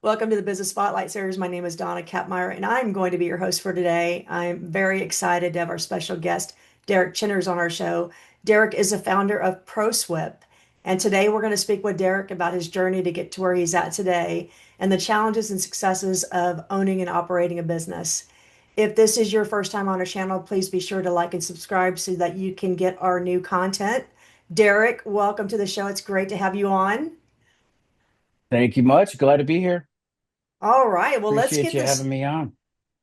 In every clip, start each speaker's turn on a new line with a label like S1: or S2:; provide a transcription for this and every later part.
S1: Welcome to the Business Spotlight Series. My name is Dona Kappmeyer, and I'm going to be your host for today. I'm very excited to have our special guest, Derek Chinners, on our show. Derek is the founder of ProSWP, and today we're going to speak with Derek about his journey to get to where he's at today and the challenges and successes of owning and operating a business. If this is your first time on our channel, please be sure to like and subscribe so that you can get our new content. Derek, welcome to the show. It's great to have you on.
S2: Thank you much. Glad to be here.
S1: All right, well, let's
S2: Appreciate
S1: get
S2: you
S1: this.
S2: having me on.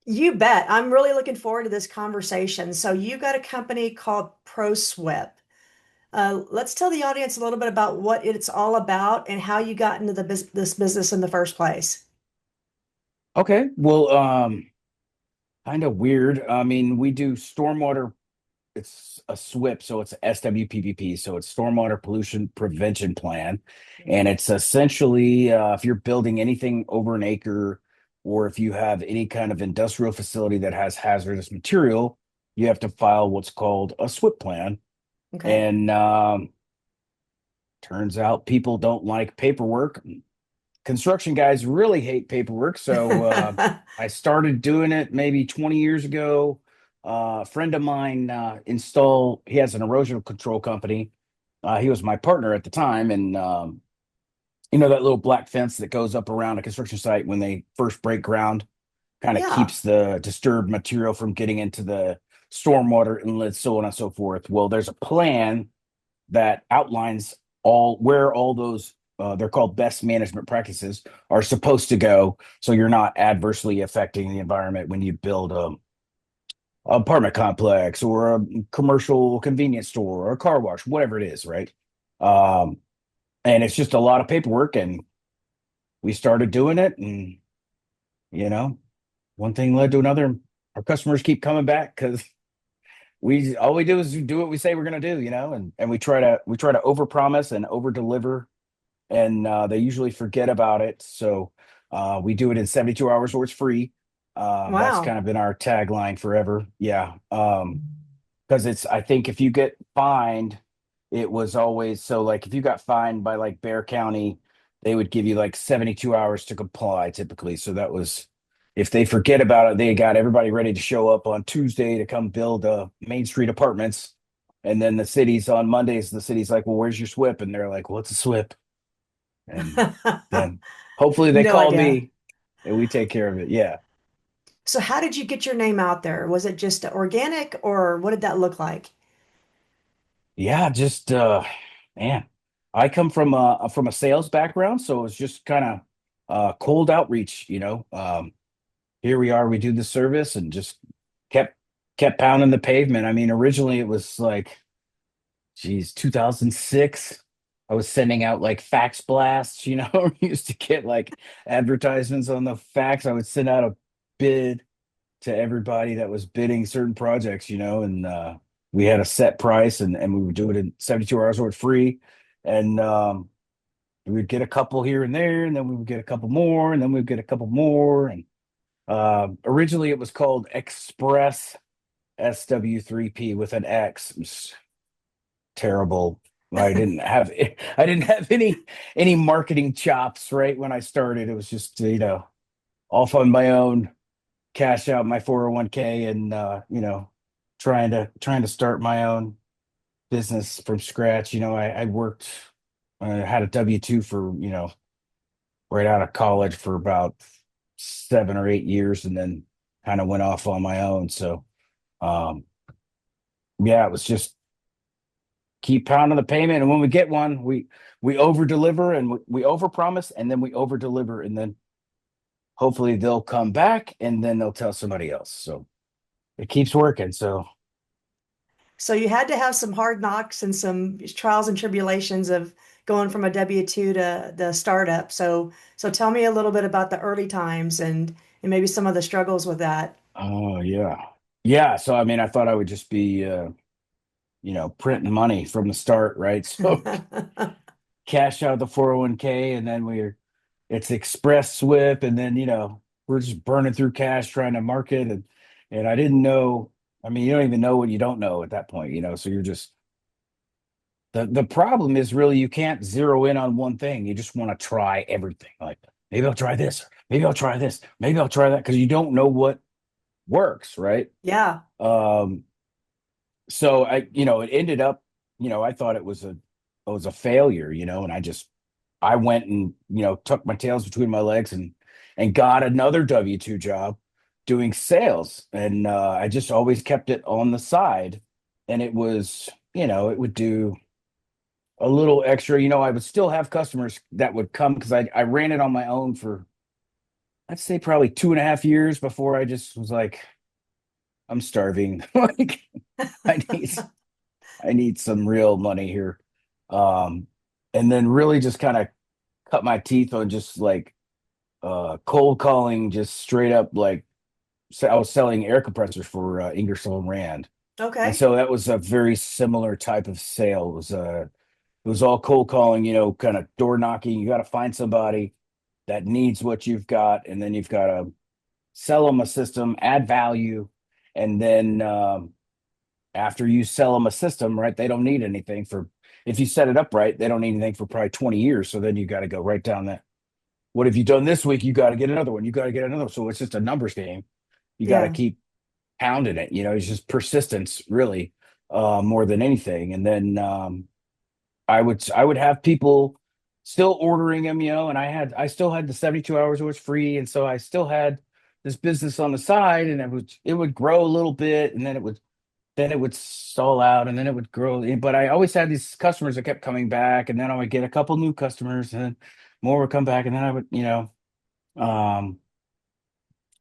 S1: You bet. I'm really looking forward to this conversation. So you got a company called ProSWP. Let's tell the audience a little bit about what it's all about and how you got into this business in the first place.
S2: Okay. Well, kind of weird. I mean, we do stormwater. It's a SWPP, so it's SWPPP, so it's Stormwater Pollution Prevention Plan, and it's essentially if you're building anything over an acre, or if you have any kind of industrial facility that has hazardous material, you have to file what's called a SWPP plan.
S1: Okay.
S2: And turns out people don't like paperwork. Construction guys really hate paperwork. So I started doing it maybe 20 years ago. A friend of mine he has an erosion control company. He was my partner at the time. And, that little black fence that goes up around a construction site when they first break ground kind of
S1: Yeah.
S2: keeps the disturbed material from getting into the stormwater inlets, so on and so forth. Well, there's a plan that outlines all those they're called best management practices are supposed to go, so you're not adversely affecting the environment when you build a apartment complex or a commercial convenience store or a car wash, whatever it is, right? um and it's just a lot of paperwork, and we started doing it, and you know one thing led to another. Our customers keep coming back because we all we do is do what we say we're going to do, and we try to overpromise and over deliver, and they usually forget about it. So we do it in 72 hours or it's free. That's
S1: Wow.
S2: kind of been our tagline forever. Yeah. Because I think if you get fined, it was always so like if you got fined by like Bear County, they would give you like 72 hours to comply typically. So that was, if they forget about it, they got everybody ready to show up on Tuesday to come build Main Street apartments. And then the city's like, well, where's your SWIP? And they're like, what's a SWIP? And then hopefully they
S1: No
S2: call
S1: idea.
S2: me and we take care of it. Yeah.
S1: So how did you get your name out there? Was it just organic or what did that look like?
S2: Yeah, just man, I come from a sales background, so it's just kind of cold outreach. Here we are, we do the service and just kept kept pounding the pavement. I mean, originally it was like, geez, 2006. I was sending out like fax blasts. We used to get like advertisements on the fax. I would send out a bid to everybody that was bidding certain projects, and we had a set price, and we would do it in 72 hours or it's free. And we would get a couple here and there, and then we would get a couple more, and then we'd get a couple more. And originally it was called Express SW3P with an X. It was terrible. I didn't have any marketing chops right when I started. It was just, off on my own, cash out my 401k, and trying to start my own business from scratch. I worked, I had a W-2 for, right out of college for about 7 or 8 years, and then kind of went off on my own. So um yeah, it was just keep pounding the payment, and when we get one, we over deliver, and we over promise, and then we over deliver, and then hopefully they'll come back and then they'll tell somebody else. So it keeps working. So
S1: So you had to have some hard knocks and some trials and tribulations of going from a W-2 to the startup. So tell me a little bit about the early times and maybe some of the struggles with that.
S2: oh yeah. Yeah. So I mean, I thought I would just be printing money from the start, right? So cash out the 401k, and then it's express SWIP, and then we're just burning through cash trying to market, and I didn't know. I mean, you don't even know what you don't know at that point. So you're just, the problem is really you can't zero in on one thing. You just want to try everything. Like, maybe I'll try this. maybe I'll try this, maybe I'll try that, because you don't know what works, right?
S1: Yeah.
S2: Um, so it ended up, I thought it was a failure, and I went and, tucked my tails between my legs and got another W-2 job doing sales. And I just always kept it on the side. And it was, it would do a little extra, I would still have customers that would come because I ran it on my own for, I'd say probably 2.5 years before I just was like, I'm starving. Like I need I need some real money here. Um, and then really just kind of cut my teeth on just like cold calling, just straight up like, so I was selling air compressors for Ingersoll and Rand. And
S1: Okay.
S2: so that was a very similar type of sale. It was all cold calling, kind of door knocking. You got to find somebody that needs what you've got, and then you've got to sell them a system, add value, and then after you sell them a system, right, they don't need anything for, if you set it up right, they don't need anything for probably 20 years. So then you got to go right down that. What have you done this week? You got to get another one. You got to get another one. So it's just a numbers game. You got to
S1: Yeah.
S2: keep pounding it. It's just persistence, really, more than anything. And then I would have people still ordering them, and I still had the 72 hours was free, and so I still had this business on the side, and it would grow a little bit, and then it would stall out, and then it would grow. But I always had these customers that kept coming back, and then I would get a couple new customers, and then more would come back, and then I would, um,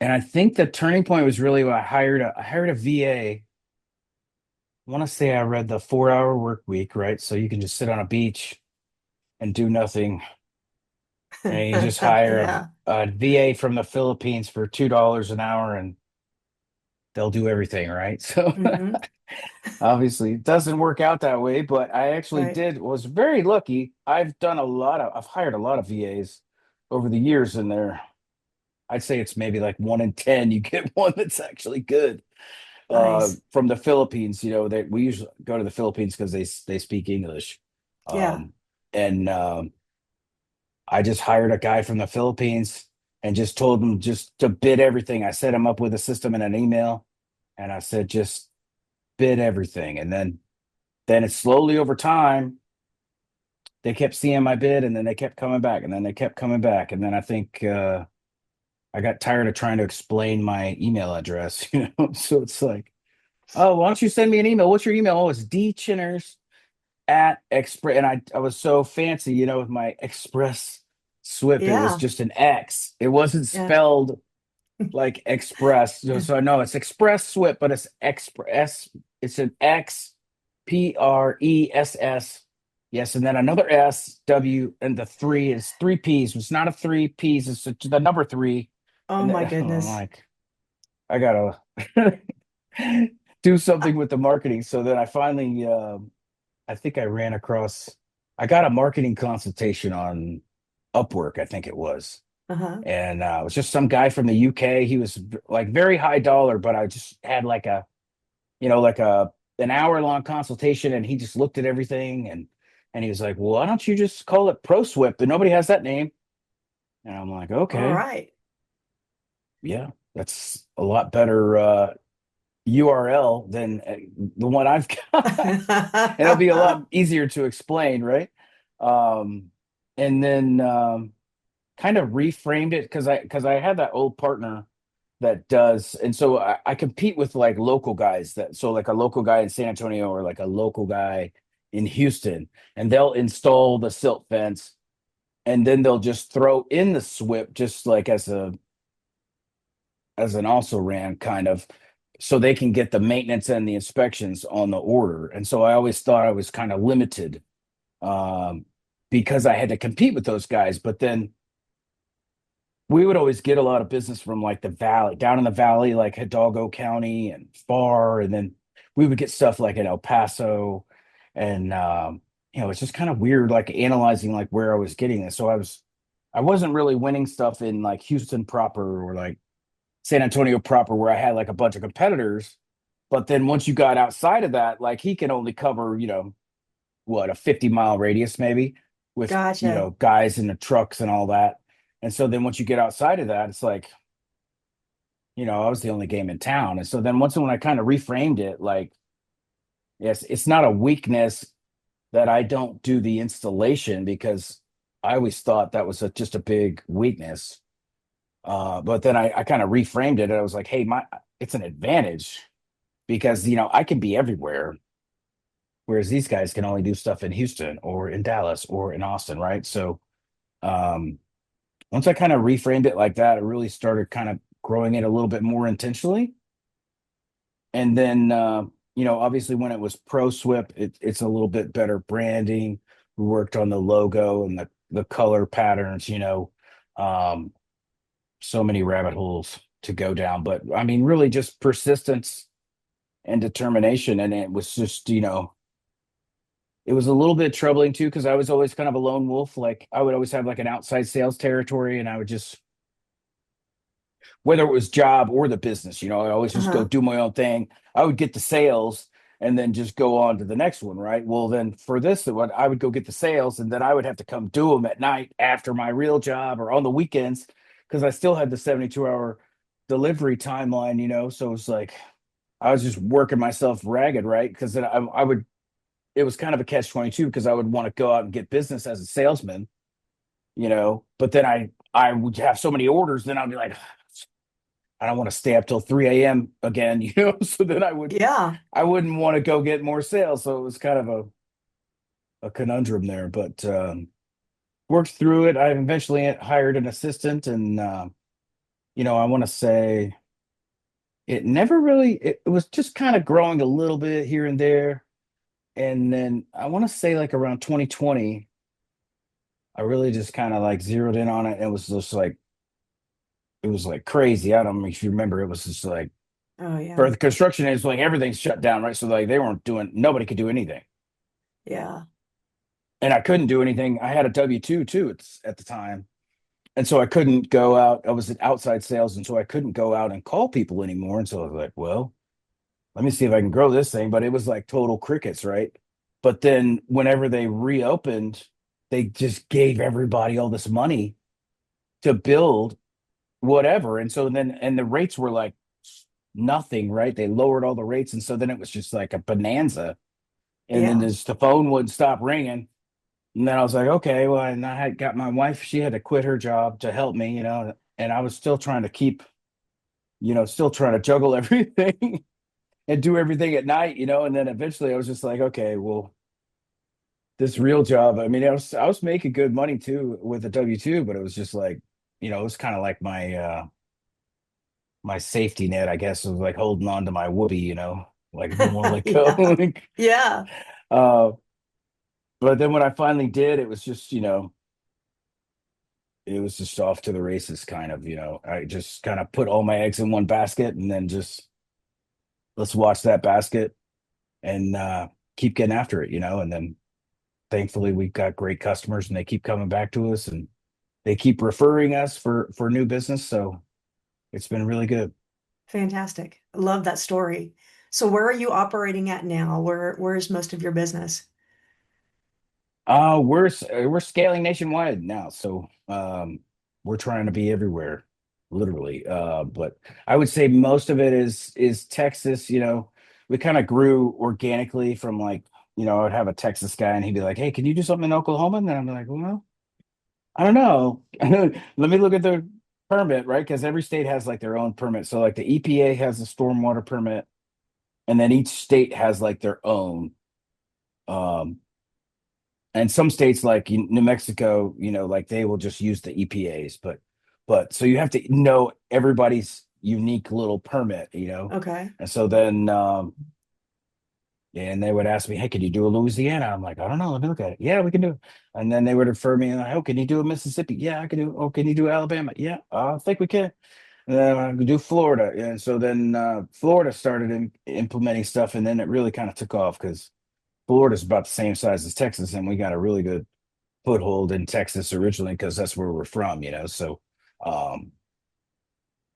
S2: and I think the turning point was really when I hired a VA. I want to say I read the 4-hour work week, right? So you can just sit on a beach and do nothing, and you just hire
S1: Yeah.
S2: a VA from the Philippines for $2 an hour, and they'll do everything, right? So
S1: Hmm.
S2: obviously, it doesn't work out that way, but I actually
S1: Right.
S2: was very lucky. I've hired a lot of VAs over the years, and I'd say it's maybe like 1 in 10 you get one that's actually good.
S1: Nice.
S2: From the Philippines, we usually go to the Philippines because they speak English.
S1: Yeah.
S2: Um, and I just hired a guy from the Philippines and just told him just to bid everything. I set him up with a system and an email, and I said just bid everything. And then it's slowly over time, they kept seeing my bid, and then they kept coming back, and then they kept coming back. And then I think I got tired of trying to explain my email address, So it's like, oh, why don't you send me an email? What's your email? Oh, it's dchinners at express. And I was so fancy, with my express swip. It was
S1: Yeah.
S2: just an X. It wasn't
S1: Yeah.
S2: spelled like express. So I know it's express swip, but it's express. It's an XPRESS. Yes, and then another S W, and the three is three P's. It's not a three P's. It's the number three.
S1: Oh
S2: And
S1: my
S2: then I'm
S1: goodness.
S2: like, I gotta do something with the marketing. So then I finally, I think I ran across, I got a marketing consultation on Upwork, I think it was.
S1: Uh-huh.
S2: And it was just some guy from the UK. He was like very high dollar, but I just had like like an hour long consultation, and he just looked at everything, and he was like, well, why don't you just call it ProSWP? And nobody has that name. And I'm like,
S1: All
S2: okay,
S1: right.
S2: yeah, that's a lot better URL than the one I've got. And it'll be a lot easier to explain, right? Um, and then kind of reframed it because I had that old partner that does, and so I compete with like local guys like a local guy in San Antonio or like a local guy in Houston, and they'll install the silt fence, and then they'll just throw in the SWIP just like as an also ran kind of, so they can get the maintenance and the inspections on the order. And so I always thought I was kind of limited, um, because I had to compete with those guys. But then we would always get a lot of business from like the valley, down in the valley, like Hidalgo County and Far, and then we would get stuff like in El Paso, and it's just kind of weird, like analyzing like where I was getting it. So I wasn't really winning stuff in like Houston proper or like San Antonio proper, where I had like a bunch of competitors. But then once you got outside of that, like he can only cover, what, a 50-mile radius maybe with,
S1: Gotcha.
S2: guys in the trucks and all that. And so then once you get outside of that, it's like, I was the only game in town. And so then once when I kind of reframed it, like, yes, it's not a weakness that I don't do the installation because I always thought that was just a big weakness. But then I kind of reframed it and I was like, hey, it's an advantage because I can be everywhere, whereas these guys can only do stuff in Houston or in Dallas or in Austin, right? So um, once I kind of reframed it like that, I really started kind of growing it a little bit more intentionally. And then obviously when it was ProSWP, it's a little bit better branding. We worked on the logo and the color patterns, um, so many rabbit holes to go down. But I mean, really just persistence and determination. And it was just, it was a little bit troubling too, because I was always kind of a lone wolf. Like I would always have like an outside sales territory, and I would just, whether it was job or the business, I always just go
S1: Uh-huh.
S2: do my own thing. I would get the sales and then just go on to the next one, right? Well, then for this one, I would go get the sales and then I would have to come do them at night after my real job or on the weekends because I still had the 72-hour delivery timeline, So it was like I was just working myself ragged, right? Because then I would, it was kind of a catch 22 because I would want to go out and get business as a salesman, but then I would have so many orders, then I'd be like, I don't want to stay up till 3 a.m. again, So then
S1: Yeah.
S2: I wouldn't want to go get more sales. So it was kind of a conundrum there, but worked through it. I eventually hired an assistant, and I want to say it never really. It was just kind of growing a little bit here and there, and then I want to say like around 2020, I really just kind of like zeroed in on it. And it was just like it was like crazy. I don't know if you remember. It was just like
S1: Oh,
S2: for
S1: yeah.
S2: the construction, it's like everything's shut down, right? So like they weren't doing, nobody could do anything,
S1: Yeah.
S2: and I couldn't do anything. I had a W-2 too at the time, and so I couldn't go out. I was in outside sales, and so I couldn't go out and call people anymore. And so I was like, well, let me see if I can grow this thing. But it was like total crickets, right? But then whenever they reopened, they just gave everybody all this money to build whatever, and so then and the rates were like nothing, right? They lowered all the rates, and so then it was just like a bonanza. And then
S1: Yeah.
S2: just the phone wouldn't stop ringing. And then I was like, okay, well, and I had got my wife, she had to quit her job to help me, and I was still trying to keep, still trying to juggle everything and do everything at night, and then eventually I was just like, okay, well, this real job, I mean, I was making good money too with the W-2, but it was just like, it was kind of like my safety net, I guess, was like holding on to my whoopee, like I didn't want to let go.
S1: Yeah. Yeah.
S2: uh, but then when I finally did, it was just, it was just off to the races, kind of, I just kind of put all my eggs in one basket and then just let's watch that basket and keep getting after it, and then thankfully we've got great customers and they keep coming back to us and they keep referring us for new business. So it's been really good.
S1: Fantastic. I love that story. So where are you operating at now? Where's most of your business?
S2: We're scaling nationwide now, so we're trying to be everywhere, literally. But I would say most of it is Texas. We kind of grew organically from like, I would have a Texas guy and he'd be like, "Hey, can you do something in Oklahoma?" And then I'm like, "Well, I don't know. Let me look at the permit, right? Because every state has like their own permit. So like the EPA has a stormwater permit, and then each state has like their own. Um, and some states like New Mexico, like they will just use the EPAs, but so you have to know everybody's unique little permit,
S1: Okay.
S2: and so then and they would ask me, hey, can you do a Louisiana? I'm like, I don't know, let me look at it. Yeah, we can do it. And then they would refer me like, oh, can you do a Mississippi? Yeah, I can do. Oh, can you do Alabama? Yeah, I think we can. And then I could do Florida, and so then Florida started implementing stuff, and then it really kind of took off because Florida's about the same size as Texas, and we got a really good foothold in Texas originally because that's where we're from, So um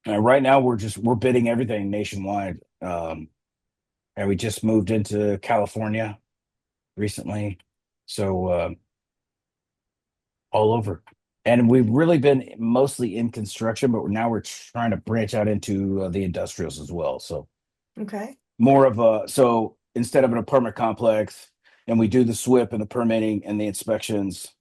S2: and right now we're bidding everything nationwide. And we just moved into California recently. So all over. And we've really been mostly in construction, but now we're trying to branch out into the industrials as well. So
S1: Okay.
S2: more of a so instead of an apartment complex, and we do the SWIP and the permitting and the inspections,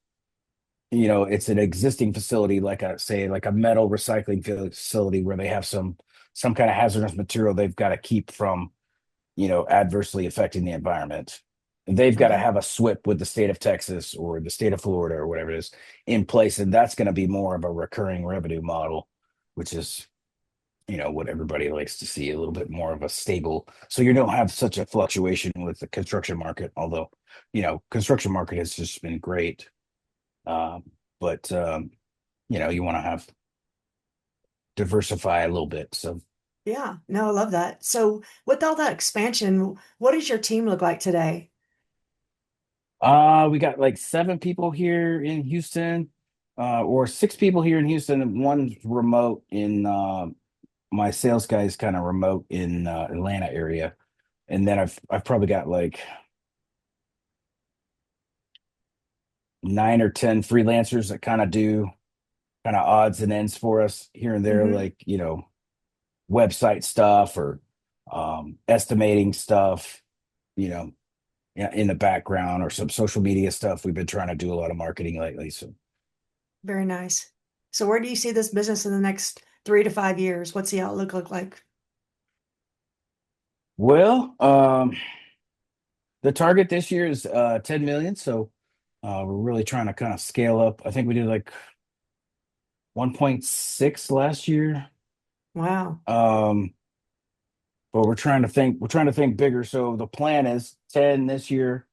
S2: it's an existing facility, like a say, like a metal recycling facility where they have some kind of hazardous material they've got to keep from, adversely affecting the environment. And they've got to
S1: Okay.
S2: have a SWIP with the state of Texas or the state of Florida or whatever it is in place. And that's going to be more of a recurring revenue model, which is, what everybody likes to see, a little bit more of a stable. So you don't have such a fluctuation with the construction market, although, construction market has just been great. Um, but you want to have diversify a little bit. So
S1: Yeah. No, I love that. So with all that expansion, what does your team look like today?
S2: we got like 7 people here in Houston, or 6 people here in Houston, and one's remote in my sales guy is kind of remote in Atlanta area. And then I've probably got like 9 or 10 freelancers that kind of do kind of odds and ends for us here and there,
S1: Hmm.
S2: like, website stuff or estimating stuff, you know, in the background, or some social media stuff. We've been trying to do a lot of marketing lately. So,
S1: Very nice. So where do you see this business in the next 3 to 5 years? What's the outlook look like?
S2: well, the target this year is 10 million. So we're really trying to kind of scale up. I think we did like 1.6 last year.
S1: Wow.
S2: Um, but we're trying to think bigger. So the plan is 10 this year,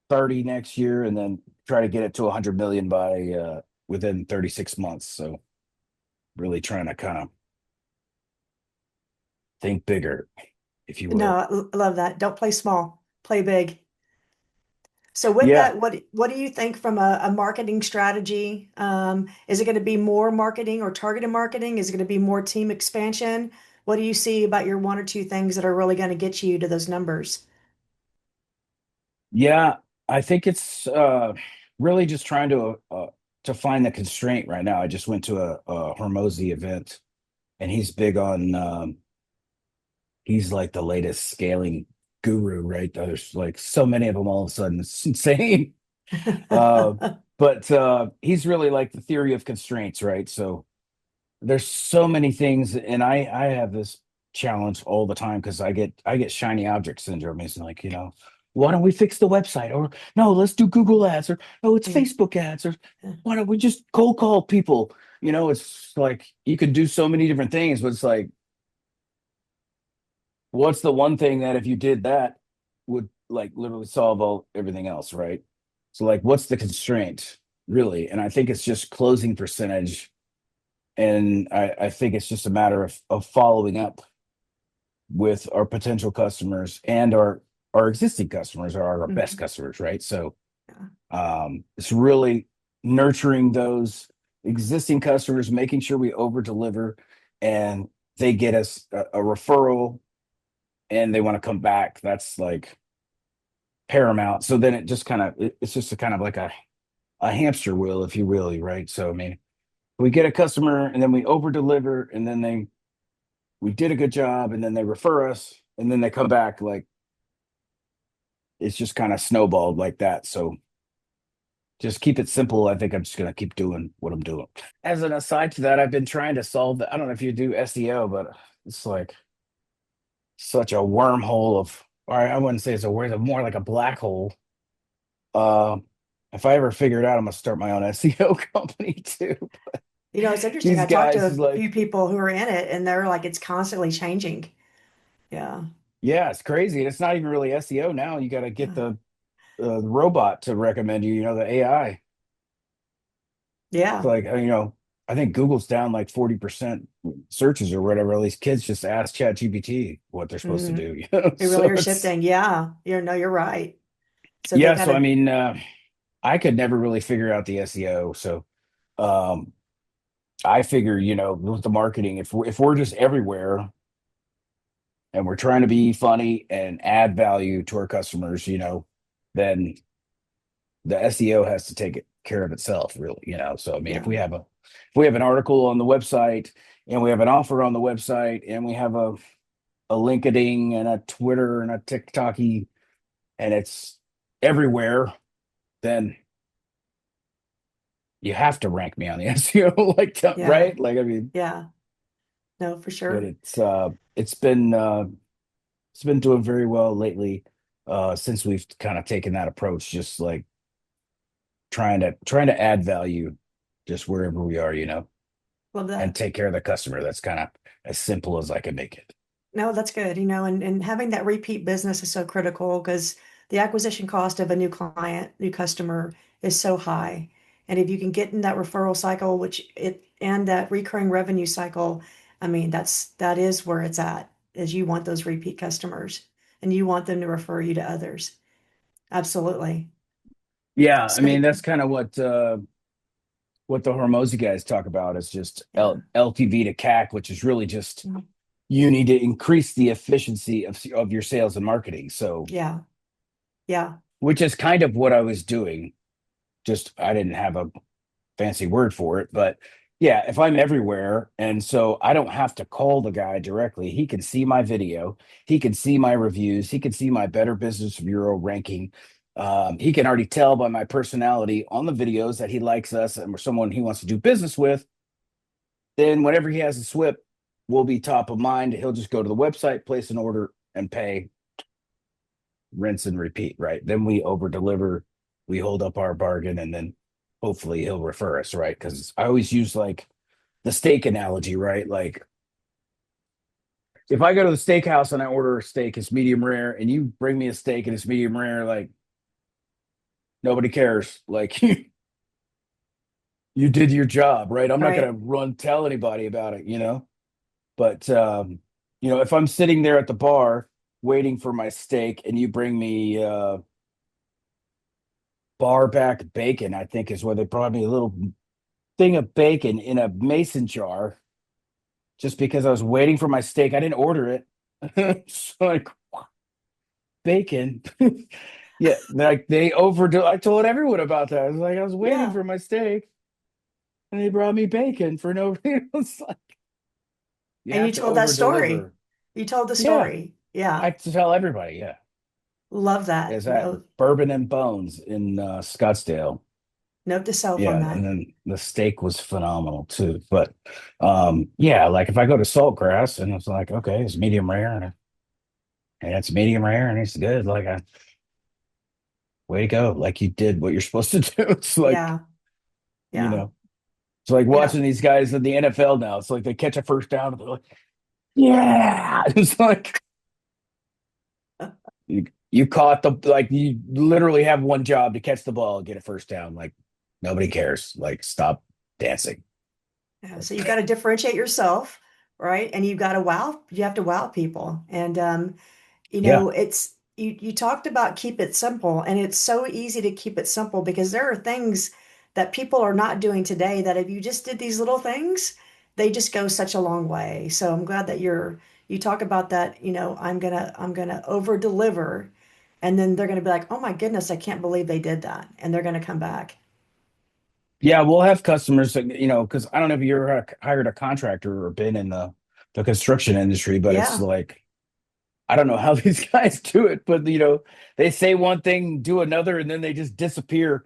S2: 30 next year, and then try to get it to 100 million by within 36 months. So really trying to kind of think bigger, if you
S1: No,
S2: will.
S1: I love that. Don't play small, play big. So with
S2: Yeah.
S1: that, what do you think from a marketing strategy? Is it going to be more marketing or targeted marketing? Is it going to be more team expansion? What do you see about your one or two things that are really going to get you to those numbers?
S2: Yeah, I think it's really just trying to find the constraint right now. I just went to a Hormozy event, and he's big on he's like the latest scaling guru, right? There's like so many of them all of a sudden. It's insane. Uh, but he's really like the theory of constraints, right? So there's so many things, and I have this challenge all the time because I get shiny object syndrome. It's like, why don't we fix the website? Or no, let's do Google ads, or no, it's
S1: Yeah.
S2: Facebook ads, or why don't we just cold call people? It's like you could do so many different things, but it's like, what's the one thing that if you did that would like literally solve everything else, right? So like, what's the constraint really? And I think it's just closing percentage. And I think it's just a matter of following up with our potential customers and our existing customers are our best
S1: Mhm.
S2: customers, right? So
S1: Yeah.
S2: it's really nurturing those existing customers, making sure we over deliver, and they get us a referral and they want to come back. That's like paramount. So then it just kind of it's just a kind of like a hamster wheel, if you will, right? So I mean, we get a customer and then we over deliver, and then we did a good job, and then they refer us, and then they come back. Like, it's just kind of snowballed like that. So just keep it simple. I think I'm just going to keep doing what I'm doing. As an aside to that, I've been trying to solve I don't know if you do SEO, but it's like such a wormhole or I wouldn't say it's a word, more like a black hole. Uh, if I ever figure it out, I'm gonna start my own SEO company too.
S1: It's interesting.
S2: These
S1: I talked to
S2: guys
S1: a
S2: is
S1: few
S2: like,
S1: people who are in it, and they're like, it's constantly changing. Yeah.
S2: yeah, it's crazy. And it's not even really SEO now. You got to get the robot to recommend you, the AI. It's
S1: Yeah.
S2: like, I think Google's down like 40% searches or whatever. All these kids just ask ChatGPT what they're supposed to
S1: Hmm.
S2: do.
S1: They really
S2: So
S1: are
S2: it's,
S1: shifting. Yeah. No, you're right. So they
S2: yeah.
S1: got
S2: So, I
S1: to,
S2: mean, I could never really figure out the SEO. So, um, I figure, with the marketing, if we're just everywhere and we're trying to be funny and add value to our customers, then the SEO has to take it. care of itself, really, So I mean,
S1: Yeah.
S2: if we have an article on the website and we have an offer on the website and we have a LinkedIn and a Twitter and a TikToky and it's everywhere, then you have to rank me on the SEO, like,
S1: Yeah.
S2: right? Like, I mean,
S1: Yeah. No, for
S2: but
S1: sure.
S2: it's been doing very well lately, since we've kind of taken that approach, just like trying to add value just wherever we are,
S1: Love
S2: and
S1: that.
S2: take care of the customer. That's kind of as simple as I can make it.
S1: No, that's good. And having that repeat business is so critical because the acquisition cost of a new client, new customer is so high. And if you can get in that referral cycle, which it and that recurring revenue cycle, I mean, that is where it's at, is you want those repeat customers and you want them to refer you to others. Absolutely.
S2: Yeah, I
S1: So
S2: mean that's kind of what the Hormozy guys talk about is just
S1: yeah.
S2: LTV to CAC, which is really just
S1: Mhm.
S2: you need to increase the efficiency of your sales and marketing. So,
S1: Yeah. Yeah.
S2: which is kind of what I was doing. Just I didn't have a fancy word for it, but yeah, if I'm everywhere and so I don't have to call the guy directly, he can see my video, he can see my reviews, he can see my Better Business Bureau ranking. He can already tell by my personality on the videos that he likes us and we're someone he wants to do business with. Then whenever he has a SWIP, we'll be top of mind. He'll just go to the website, place an order, and pay, rinse and repeat, right? Then we over deliver, we hold up our bargain, and then hopefully he'll refer us, right? Because I always use like the steak analogy, right? Like if I go to the steakhouse and I order a steak, it's medium rare, and you bring me a steak and it's medium rare, like nobody cares. Like you did your job, right? I'm not gonna
S1: Right.
S2: run tell anybody about it. But if I'm sitting there at the bar waiting for my steak and you bring me bar back bacon, I think is where they brought me a little thing of bacon in a mason jar just because I was waiting for my steak. I didn't order it. So like bacon. Yeah, like they overdo. I told everyone about that. I was like, I was waiting
S1: Yeah.
S2: for my steak and they brought me bacon for no reason. It's like you
S1: And you
S2: have to
S1: told that
S2: over
S1: story.
S2: deliver.
S1: You told the
S2: Yeah,
S1: story.
S2: I
S1: Yeah.
S2: tell everybody. Yeah,
S1: Love that.
S2: is that
S1: No,
S2: Bourbon and Bones in Scottsdale.
S1: note to self on
S2: Yeah, and
S1: that.
S2: then the steak was phenomenal too. But yeah, like if I go to Saltgrass and it's like, okay, it's medium rare and it's medium rare and it's good, like way to go. Like you did what you're supposed to do. It's like,
S1: Yeah.
S2: you
S1: Yeah.
S2: know, it's like
S1: Yeah.
S2: watching these guys in the NFL now. It's like they catch a first down and they're like, yeah. It's like you caught the like you literally have one job to catch the ball and get a first down. Like nobody cares. Like stop dancing.
S1: Yeah. So you got to differentiate yourself, right? And you have to wow people. And
S2: Yeah.
S1: it's you talked about keep it simple, and it's so easy to keep it simple because there are things that people are not doing today that if you just did these little things, they just go such a long way. So I'm glad that you talk about that, I'm gonna over deliver, and then they're gonna be like, oh my goodness, I can't believe they did that, and they're gonna come back.
S2: Yeah, we'll have customers that, because I don't know if you ever hired a contractor or been in the construction industry, but it's
S1: Yeah.
S2: like I don't know how these guys do it, but they say one thing, do another, and then they just disappear,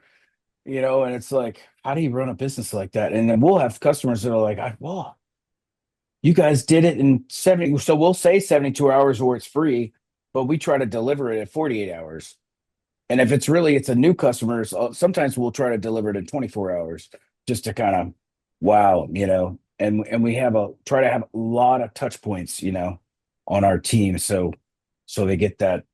S2: and it's like, how do you run a business like that? And then we'll have customers that are like, well, you guys did it in 70, so we'll say 72 hours or it's free, but we try to deliver it at 48 hours. And if it's a new customer, so sometimes we'll try to deliver it in 24 hours just to kind of wow, and we have a try to have a lot of touch points, on our team. So they get that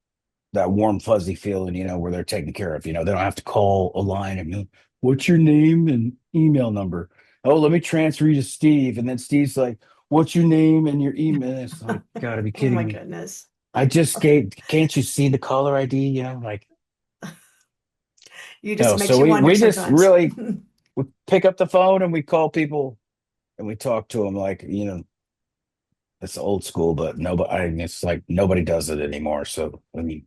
S2: warm, fuzzy feeling, where they're taken care of. They don't have to call a line and what's your name and email number? Oh, let me transfer you to Steve. And then Steve's like, what's your name and your email? It's like, gotta be
S1: Oh
S2: kidding
S1: my
S2: me.
S1: goodness.
S2: I just gave, can't you see the caller ID? Like,
S1: You just
S2: no,
S1: makes
S2: so
S1: you wonder
S2: we just
S1: sometimes.
S2: really we pick up the phone and we call people and we talk to them like it's old school, but nobody. I mean, it's like nobody does it anymore. So I mean,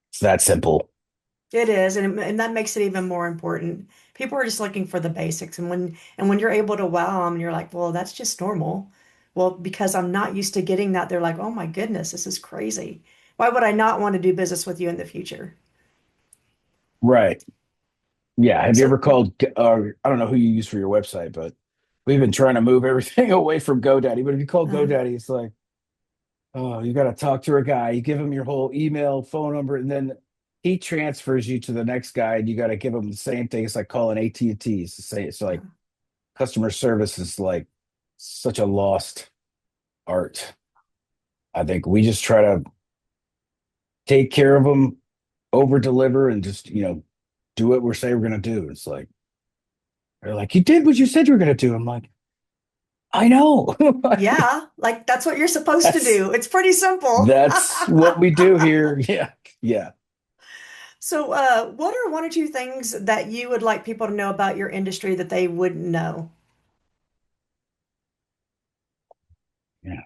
S2: it's that simple.
S1: It is, and that makes it even more important. People are just looking for the basics, and when you're able to wow them, you're like, well, that's just normal. Well, because I'm not used to getting that, they're like, oh my goodness, this is crazy. Why would I not want to do business with you in the future?
S2: Right. Yeah. Have you
S1: So,
S2: ever called, I don't know who you use for your website, but we've been trying to move everything away from GoDaddy. But if you call
S1: uh,
S2: GoDaddy, it's like, oh, you got to talk to a guy. You give him your whole email, phone number, and then he transfers you to the next guy, and you got to give him the same thing. It's like calling AT&T. It's the same. It's like customer service is like such a lost art. I think we just try to take care of them, over deliver, and just do what we're saying we're gonna do. It's like they're like, you did what you said you were gonna do. I'm like, I know.
S1: yeah, like that's what you're supposed to
S2: that's
S1: do. It's pretty simple.
S2: that's what we do here. Yeah, yeah,
S1: So, what are one or two things that you would like people to know about your industry that they wouldn't know?
S2: yeah.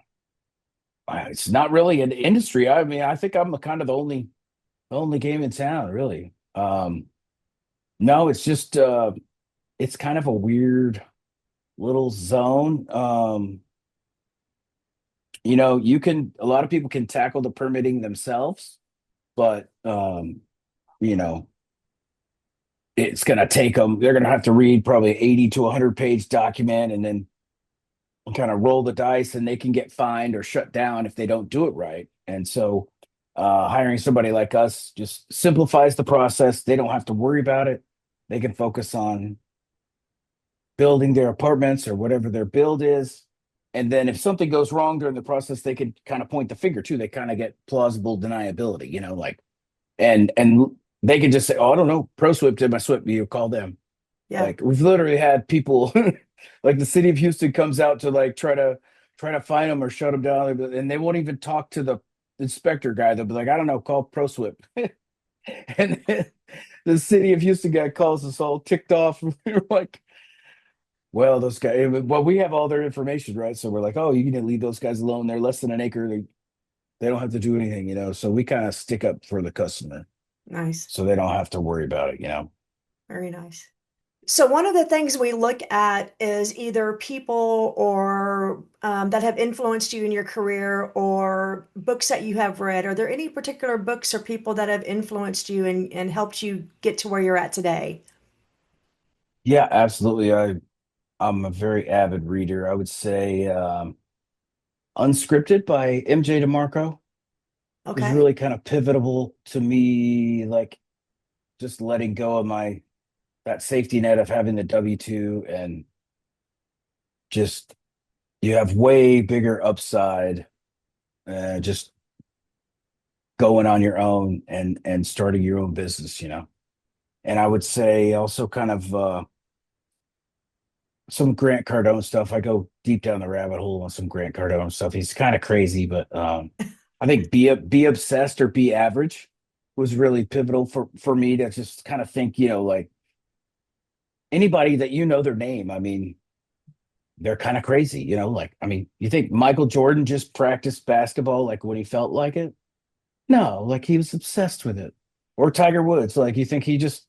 S2: It's not really an industry. I mean, I think I'm kind of the only game in town, really. No, it's just it's kind of a weird little zone. You can a lot of people can tackle the permitting themselves, but you know, it's going to take them, they're going to have to read probably 80 to 100-page document and then kind of roll the dice, and they can get fined or shut down if they don't do it right. And so hiring somebody like us just simplifies the process. They don't have to worry about it. They can focus on building their apartments or whatever their build is. And then if something goes wrong during the process, they could kind of point the finger too. They kind of get plausible deniability, like, and they can just say, "Oh, I don't know, ProSWP did my SWP." You call them.
S1: Yeah,
S2: Like we've literally had people, like the city of Houston comes out to like try to find them or shut them down, and they won't even talk to the inspector guy. They'll be like, "I don't know, call ProSWP." And then the city of Houston guy calls us all ticked off. We're like, well, those guys, well, we have all their information, right? So we're like, oh, you can leave those guys alone. They're less than an acre. They don't have to do anything. So we kind of stick up for the customer
S1: nice.
S2: so they don't have to worry about it.
S1: Very nice. So one of the things we look at is either people or that have influenced you in your career or books that you have read. Are there any particular books or people that have influenced you and helped you get to where you're at today?
S2: Yeah, absolutely. I'm a very avid reader. I would say Unscripted by MJ DeMarco was
S1: Okay.
S2: really kind of pivotal to me, like just letting go of my that safety net of having the W-2, and just you have way bigger upside just going on your own and starting your own business. And I would say also kind of some Grant Cardone stuff. I go deep down the rabbit hole on some Grant Cardone stuff. He's kind of crazy, but I think be obsessed or be average was really pivotal for me to just kind of think, like anybody that their name. I mean, they're kind of crazy. Like I mean, you think Michael Jordan just practiced basketball like when he felt like it? No, like he was obsessed with it. Or Tiger Woods, like you think he just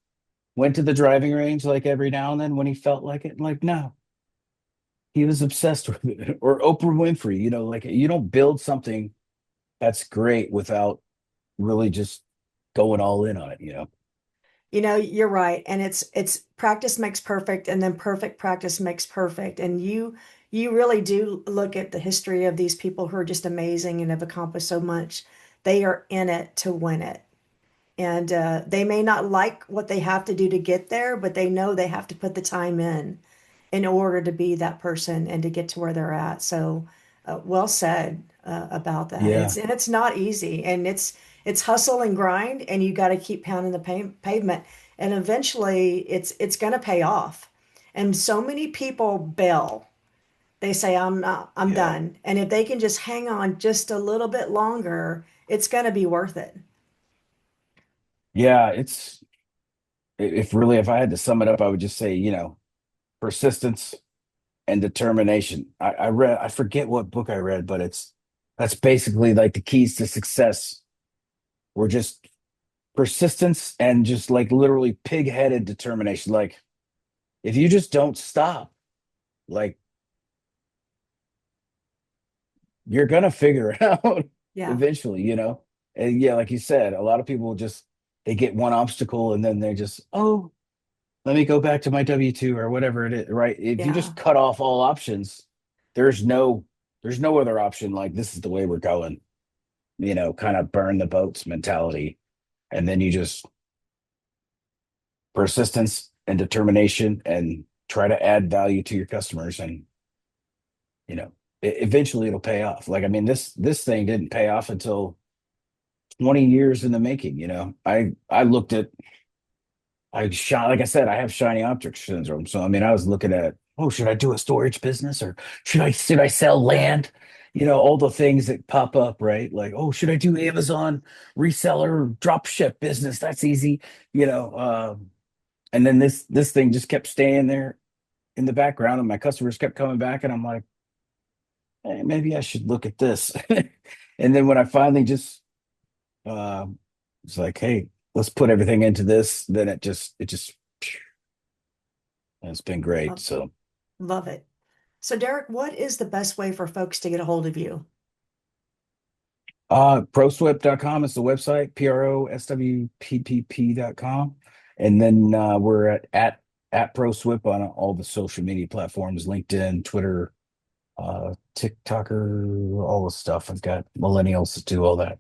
S2: went to the driving range like every now and then when he felt like it? Like no, he was obsessed with it. Or Oprah Winfrey, like you don't build something that's great without really just going all in on it.
S1: You're right. And it's practice makes perfect and then perfect practice makes perfect. And you really do look at the history of these people who are just amazing and have accomplished so much. They are in it to win it. And they may not like what they have to do to get there, but they know they have to put the time in order to be that person and to get to where they're at. So, well said about that.
S2: Yeah.
S1: It's not easy, and it's hustle and grind, and you got to keep pounding the pavement, and eventually it's going to pay off. And so many people bail. They say, I'm not, I'm
S2: Yeah.
S1: done. And if they can just hang on just a little bit longer, it's going to be worth it.
S2: Yeah. If I had to sum it up, I would just say, persistence and determination. I forget what book I read, but that's basically like the keys to success. We're just persistence and just like literally pig-headed determination. Like if you just don't stop, like you're gonna figure it out
S1: Yeah.
S2: eventually, you know? And yeah, like you said, a lot of people just they get one obstacle and then they just, oh, let me go back to my W-2 or whatever it is, right? If you
S1: Yeah.
S2: just cut off all options, there's no there's no other option like this is the way we're going, kind of burn the boats mentality. And then you just persistence and determination and try to add value to your customers and you know eventually it'll pay off. Like I mean this thing didn't pay off until 20 years in the making. I looked at I shot like I said I have shiny object syndrome, so I mean I was looking at, oh, should I do a storage business or should I sell land, all the things that pop up, right? Like, oh, should I do Amazon reseller drop ship business? That's easy. And then this thing just kept staying there in the background and my customers kept coming back and I'm like, hey, maybe I should look at this. And then when I finally just uh it's like, hey, let's put everything into this, then it just it's been great.
S1: Love,
S2: So
S1: love it. So, Derek, what is the best way for folks to get a hold of you?
S2: ProSWPPP.com is the website, ProSWPPP.com. And then we're at ProSWP on all the social media platforms, LinkedIn, Twitter, TikToker, all the stuff. I've got millennials that do all that.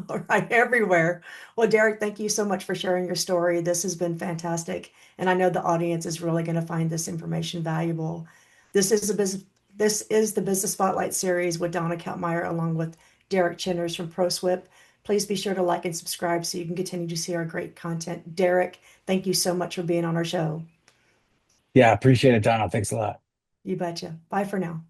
S1: All right, everywhere. Well, Derek, thank you so much for sharing your story. This has been fantastic, and I know the audience is really going to find this information valuable. This is a business. This is the Business Spotlight series with Donna Kappmeyer, along with Derek Chenners from ProSWP. Please be sure to like and subscribe so you can continue to see our great content. Derek, thank you so much for being on our show.
S2: Yeah, appreciate it, Donna. Thanks a lot.
S1: You betcha. Bye for now.